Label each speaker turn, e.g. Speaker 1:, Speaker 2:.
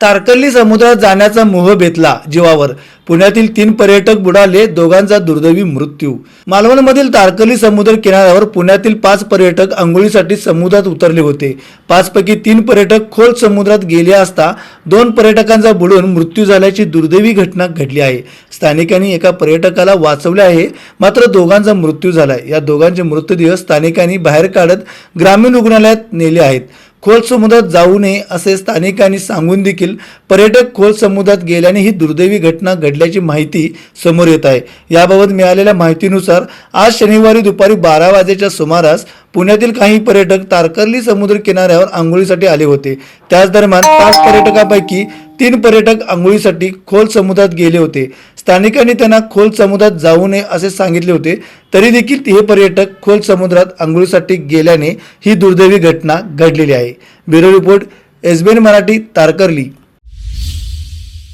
Speaker 1: तारकर्ली समुद्रात जाण्याचा मोह बेतला जीवावर. पुण्यातील 3 पर्यटक बुडाले, दोघांचा दुर्दैवी मृत्यू. मालवणमधील तारकर्ली समुद्र किनाऱ्यावर पुण्यातील 5 पर्यटक अंघोळीसाठी समुद्रात उतरले होते. 5 पैकी 3 पर्यटक खोल समुद्रात गेले असता 2 पर्यटकांचा बुडून मृत्यू झाल्याची दुर्दैवी घटना घडली आहे. स्थानिकांनी एका पर्यटकाला वाचवले आहे, मात्र दोघांचा मृत्यू झालाय. या दोघांचे मृतदेह स्थानिकांनी बाहेर काढत ग्रामीण रुग्णालयात नेले आहेत. खोल समुद्रात जाऊ नये असे स्थानिकांनी सांगून देखील पर्यटक खोल समुद्रात गेल्याने ही दुर्दैवी घटना घडल्याची माहिती समोर येत आहे. याबाबत मिळालेल्या माहितीनुसार आज शनिवारी दुपारी 12 वाजेच्या सुमारास पुण्यातील काही पर्यटक तारकर्ली समुद्र किनाऱ्यावर आंघोळीसाठी आले होते. त्याच दरम्यान 5 पर्यटकांपैकी 3 पर्यटक आंघोळीसाठी खोल समुद्रात गेले होते. स्थानिकांनी त्यांना खोल समुद्रात जाऊ नये असे सांगितले होते, तरी देखील हे पर्यटक खोल समुद्रात आंघोळीसाठी गेल्याने ही दुर्दैवी घटना घडलेली आहे. Bureau report, SBN Marathi, Tarkarli.